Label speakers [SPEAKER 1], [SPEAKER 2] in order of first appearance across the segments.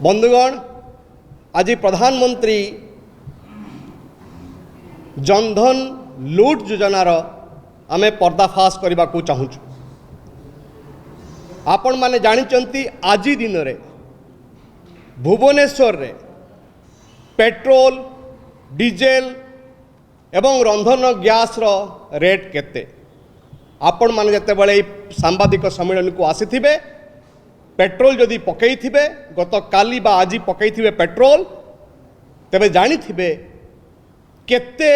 [SPEAKER 1] बंधुगण आज प्रधानमंत्री जनधन लूट योजनार आमे पर्दाफाश करने को चाहूँ। आपण माने जानिचंती आज दिन रे भुवनेश्वर रे पेट्रोल डीजेल एवं रंधन गैस रो रेट केते। आपण माने जते बळे सांबादिक सम्मेलन को आसीथिबे पेट्रोल जदि पकईथिबे गत काली बा आज पकईथिबे पेट्रोल तेबे जानिथिबे केते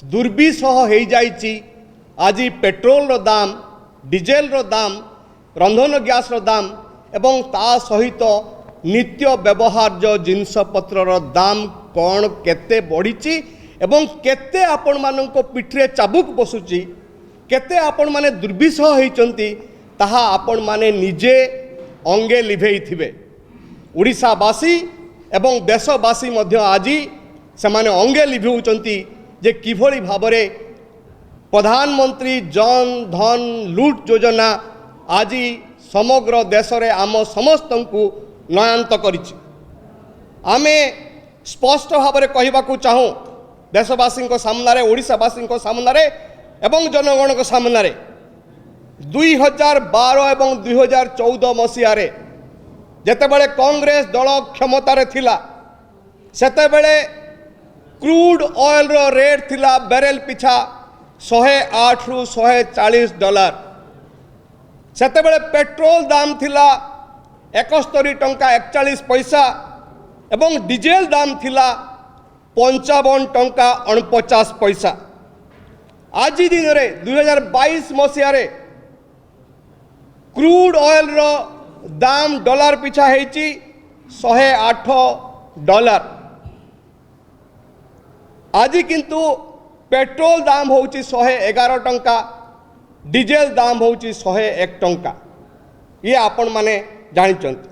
[SPEAKER 1] दुर्विसह हो जाइछि। आज पेट्रोल रो दाम डीजेल रो दाम रंधन गैस रो दाम एवं ता सहित नित्य व्यवहार्य जिनस पत्र रो दाम कौन केते बढ़ी एवं केते आपण मानको पिठरे चाबुक बसुची केते आपण माने दुर्विसह होइचंती ताहा आपण माने निजे अंगे लिभेई थिबे। ओडिशावासी एवं देशवासी मध्य आज से माने अंगे लिभेउचंती जे किभली भाबरे प्रधानमंत्री जन धन लूट योजना आज समग्र देश रे आम समस्त को नयांत करिछि। आमे स्पष्ट भाव में कहवाकू चाहूँ देशवासी सामने ओडिशावासी सामने एवं जनगण सामने 2012 एवं 2014 मसीह जेतेबेले कांग्रेस दल क्षमतार थिला सेतेबेले क्रूड ऑयल रो रेट थिला बैरेल पिछा 108 रु 140 डॉलर। सेतेबेले पेट्रोल दाम थिला 71 टंका 41 पैसा एवं डीजेल दाम थिला 55 टंका 49 पैसा। आज दिन रे 2022 मसीह रे क्रूड ऑयल रो दाम डॉलर पिछा हेची 108 डॉलर। आज किंतु पेट्रोल दाम होची 111 टंका डीजेल दाम होची 101 टंका। ये आपण माने जानिचंती।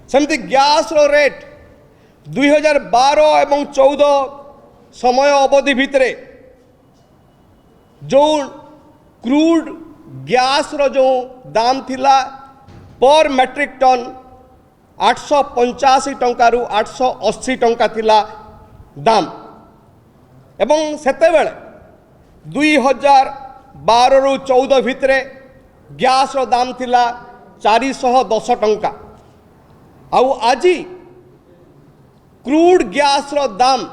[SPEAKER 1] सेमती गैस रो रेट 2012 एवं 14 समय अवधि भितरे जो क्रूड गैस रो जो दाम थिला पर मेट्रिक टन 885 टंका रु 880 टंका थिला दाम एवं सेतेबेले 2012 रु 14 भितरे गैस रो दाम थिला 410 टंका। आउ आज क्रूड गैस रो दाम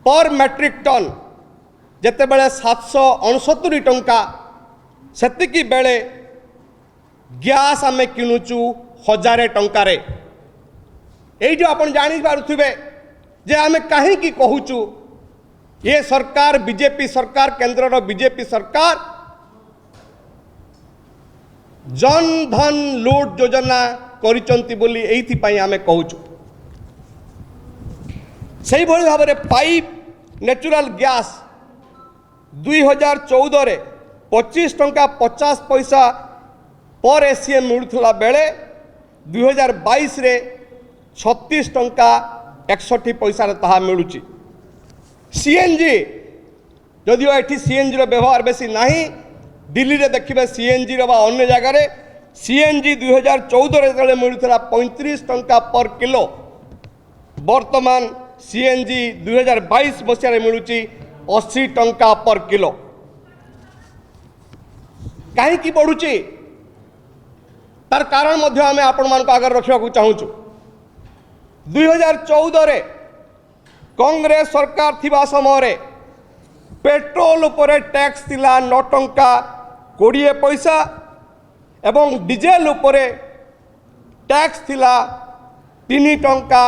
[SPEAKER 1] पर मेट्रिक टन जेतेबेले 769 टंका सेतिकी बेले गैस आमे किनुचु 1000 टंका रे। एई जो आपण जानि पारुथिबे जे आमे काहे की कहूचु ये सरकार बीजेपी सरकार केंद्र रो बीजेपी सरकार जन धन लूट योजना करिचंती बोली एइथि पई आमे कहूचु। सही भली भाव में पाइप नेचुरल गैस 2014 रे 25 टंका 50 पैसा पर एसीएम मिलुथला बेले 2022 रे 36 टंका 61 पैसा रे ताहा मिलुची। सीएनजी जदिओ एठी सीएनजी रो व्यवहार बेसी नाही दिल्ली रे देखिबे सीएनजी रो बा अन्य जगह रे सीएनजी 2014 रे तले मिलुथला 35 टंका पर किलो वर्तमान सीएनजी 2022 मसीह मिलूची 80 टंका पर किलो। कहीं बढ़ुची तार कारण मध्य आमे आपण मान को आगर रखा चाहूँ। 2014 रे कांग्रेस सरकार थिबा समय पेट्रोल उपरे टैक्स थिला 9 टंका 20 पैसा एवं डीजेल उपरे टैक्स थिला 3 टंका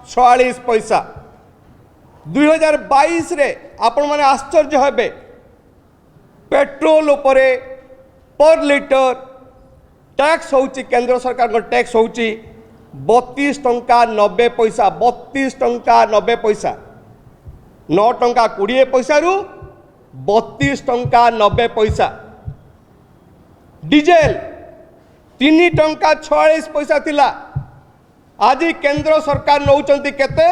[SPEAKER 1] 46 पैसा। 2022 रे आपण माने आश्चर्य हेबे पेट्रोल उपरे पर लिटर टैक्स होची केंद्र सरकार को टैक्स होची 32 टंका 90 पैसा 32 टंका 90 पैसा 9 टंका 20 पैसा रु 32 टंका 90 पैसा। डीजेल 3 टंका 46 पैसा थिला आज केंद्र सरकार नौचंती केते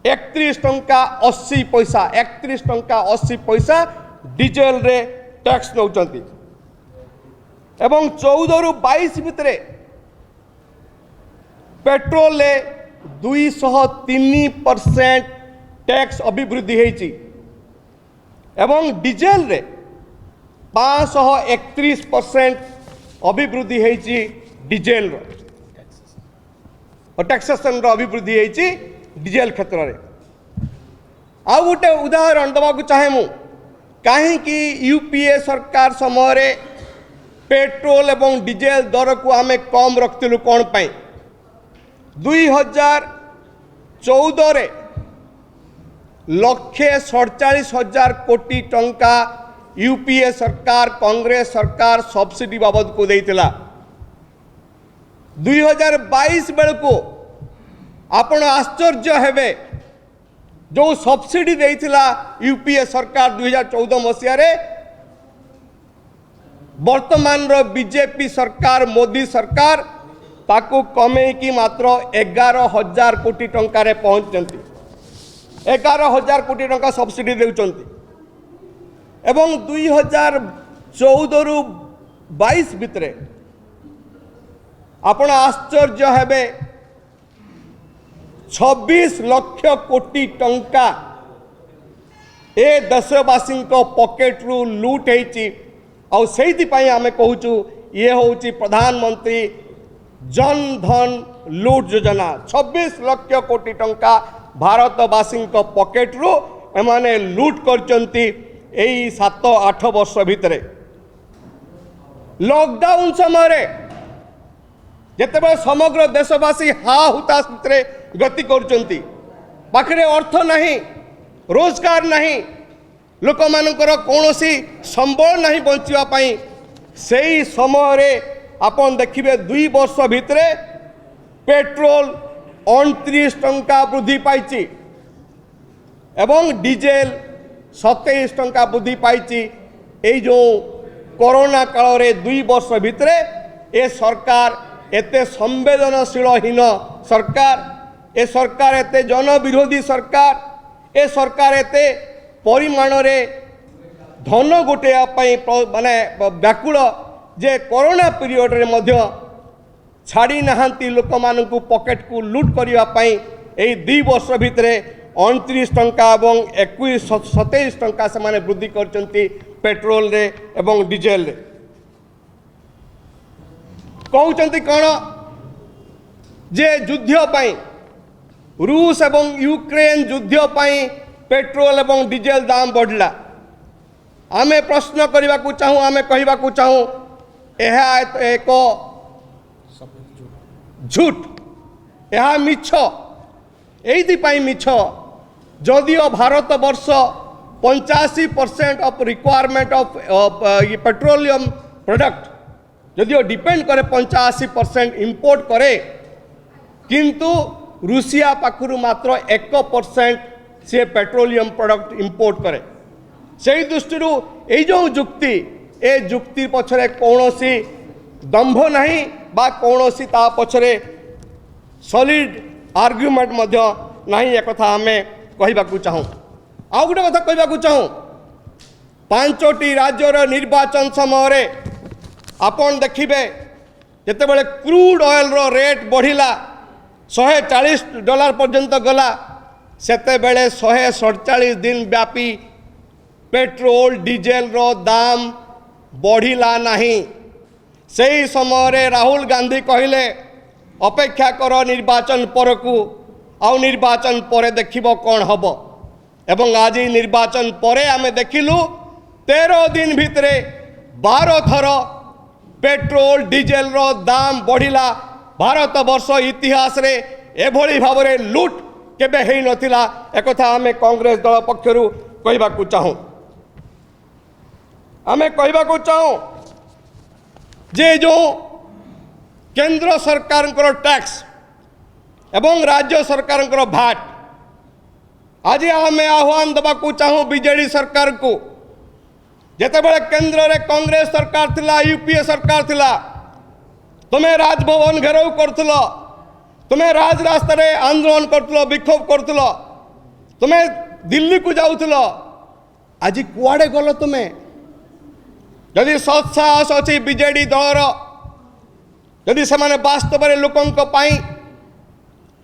[SPEAKER 1] 31 टंका 80 पैसा 31 टंका 80 पैसा डीजेल रे टैक्स नौचंती एवं 14 रु 22 भितरे पेट्रोल 203% टैक्स अभिवृद्धि होती एवं डीजेल रे 531% अभिवृद्धि होती डीजेल और टैक्सेसन अभिवृद्धि होती डीजेल क्षेत्र में। आउ गोटे उदाहरण देवाक चाहे मु कहीं यूपीए सरकार समय पेट्रोल एवं डीजेल दर को आम कम रखिलु कौन पाई 2014 1,47,000 कोटी टंका यूपीए सरकार कांग्रेस सरकार सब्सिडी बाबद को देइतिला। 2022 बेलू आपण आश्चर्य हेबे जो सब्सिडी देइतिला यूपीए सरकार 2014 मसीह वर्तमान बीजेपी सरकार मोदी सरकार ताकू कमे की मात्र 11,000 कोटी टंका रे पहुंचती 11,000 कोटी टंका सब्सिडी देउचंती एवं 2014 रु 22 भितरे आपण आश्चर्य हेबे 26 लाख कोटी टंका ए देशवासी पॉकेट रु लूट होती आमे कहूँ ये हूँ प्रधानमंत्री जन धन लूट योजना 26 लाख कोटी टंका भारतवासी पॉकेट रु एमाने लूट करचंती 7-8 वर्ष भितरे। लॉकडाउन समय जिते समग्र देशवासी हा हुताश भितरे गति करचंती पाखरे अर्थ नहीं रोजगार नहीं लोक मानकर कौनसी संबल नहीं बंचापी से ही समय आपन देखिए 2 वर्ष भितरे पेट्रोल 29 टंका वृद्धि पाई एवं डीजेल 27 टंका वृद्धि पाई। जो कोरोना काल रे 2 वर्ष भितरे ए सरकार एते संवेदनशीलहीन सरकार ए सरकार एते जन विरोधी सरकार ए सरकार एते परिमाण रे धन गोटेया माने व्याकुल जे कोरोना पीरियड रे मध्य छाड़ी नहांती लोक मानकु पॉकेट को लूट करिया पई एई 2 वर्ष भितरे 29 टंका एवं 27 टंका से माने वृद्धि करचंती पेट्रोल रे एवं डीजेल रे। कहउचंती कोन जे युद्ध पई रूस एवं यूक्रेन युद्ध पई पेट्रोल एवं डीजेल दाम बढ़ला। आमे प्रश्न करने को चाहूँ आमे कहवा को चाहूँ यह एक झूठ यह मिछ एपाई मिछ जदिओ भारत वर्ष 85% of requirement of petroleum product जदिओ डिपेंड करे 85% इंपोर्ट करे किंतु रूसिया पाखरु मात्र 1% से पेट्रोलियम प्रोडक्ट इंपोर्ट करे। से दृष्टि ये जो जुक्ति ए जुक्ति पछरे कौनसी दंभ नहीं बा कौनसी ता पछरे सॉलिड आर्ग्युमेंट मध्य नहीं एक कथा आमे कहबा को चाहूँ। आ गोटे कथा कहबा को चाहूँ 5टी राज्यर निर्वाचन समय आपन देखिबे जेतेबेले क्रूड ऑयल रो रेट बढ़िला $140 पर्यंत गला सेतेबेले 147 दिन व्यापी पेट्रोल डीजेल रो दाम बढ़िला नहीं। सही समय राहुल गांधी कहले अपेक्षा कर निर्वाचन पर को आउ निर्वाचन पर देखिबो कौन हब एवं आज निर्वाचन पर आमे देखिलु 13 दिन भितरे 12 थर पेट्रोल डीजेल रो दाम बढ़िला। भारत वर्ष इतिहास रे एभली भाव रे लूट केबे हेई नथिला एकथा आमे कांग्रेस दल पक्षरु कहबा को चाहूँ। आमे कहबा को चाहूँ जे जो केंद्र सरकार टैक्स एवं राज्य सरकार भाट आज आमे आह्वान देवा को चाहूँ बीजेडी सरकार को जेतेबेले केंद्र रे कांग्रेस सरकार थिला यूपीए सरकार थिला तुम्हें राजभवन घेराव करथुल तुम्हें राज रास्ता रे आंदोलन करथुल विक्षोभ करथुल तुम्हें दिल्ली को जाउथुल आज कुआडे गल तुम्हें जदि सत्साहस अच्छी बीजेडी दलर जदि से वास्तव में लोकों पाई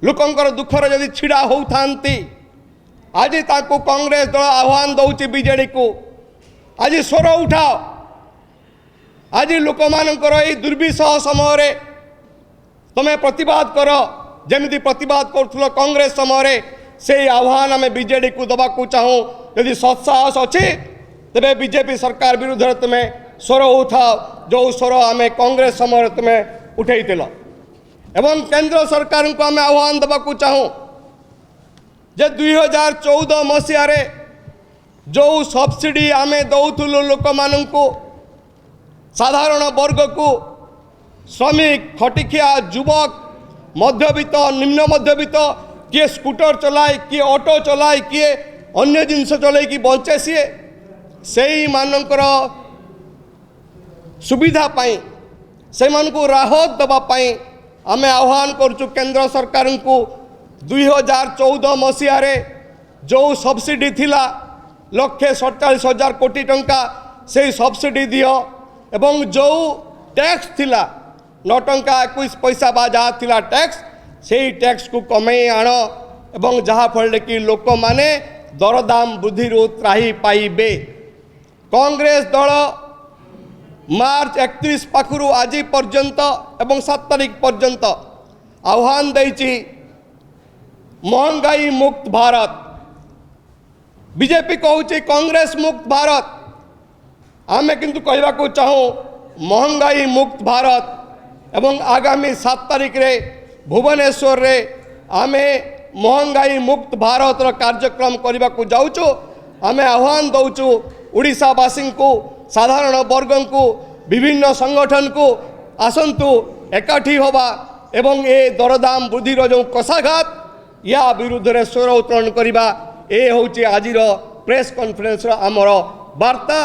[SPEAKER 1] लोकंकर दुखर जदि छिड़ा होउथांती आज ताकू कांग्रेस दल आह्वान दौची बीजेडी को आज स्वर उठाओ आज लोक मानकर ये दुर्विसह समय तुम्हें प्रतिवाद कर जमी प्रतिवाद करुल कांग्रेस समय से आह्वान आम बीजेडी को दबा चाहूँ यदि सत्साहस अच्छी तेरे बीजेपी सरकार विरुद्ध में तुम्हें स्वर उठाओ जो स्वर आम कांग्रेस समय तुम्हें उठे एवं केंद्र सरकार को आम आह्वान दबा चाहूँ जे 2014 मसीह जो सब्सिडी आम दौलु लोक मानू साधारण वर्ग को श्रमिक खटिखिया युवक मध्यवित्त निम्न मध्यवित्त किए स्कूटर चलाए किए ऑटो चलाए किए अन्य जिनस चल कि बंचे सी से मानकर सुविधा पाई से मानकु राहत दवापाई आम आह्वान करुचु केंद्र सरकार को 2014 मसीह जो सब्सिडी थिला 1,47,000 कोटी टंका से सब्सिडी दियो एवं जो टैक्स थिला 9 टंका 21 पैसा बा जहाँ थिला टैक्स से टैक्स को कमई आण एवं जहाँ फल कि लोक माने दरदाम वृद्धि त्राही पाइबे। कांग्रेस दल मार्च 31 पाखु आज पर्यंत एवं 7 तारीख पर्यंत आह्वान देछि महंगाई मुक्त भारत बीजेपी कहूँ कांग्रेस मुक्त भारत आमे किंतु कहवा को चाहूँ महंगाई मुक्त भारत एवं आगामी 7 तारीख रे भुवनेश्वर रे आमे महंगाई मुक्त भारत रो कार्यक्रम करने को जाऊँ आमे आह्वान दौचु ओडिशावासी को साधारण वर्ग को विभिन्न संगठन को आसंतु एकाठी होबा एवं ए दरदाम वृद्धि जो कषाघात या विरुद्ध रे स्वर उत्तोलन करवा ए हूँ आज प्रेस कॉन्फ्रेंस आमर वार्ता।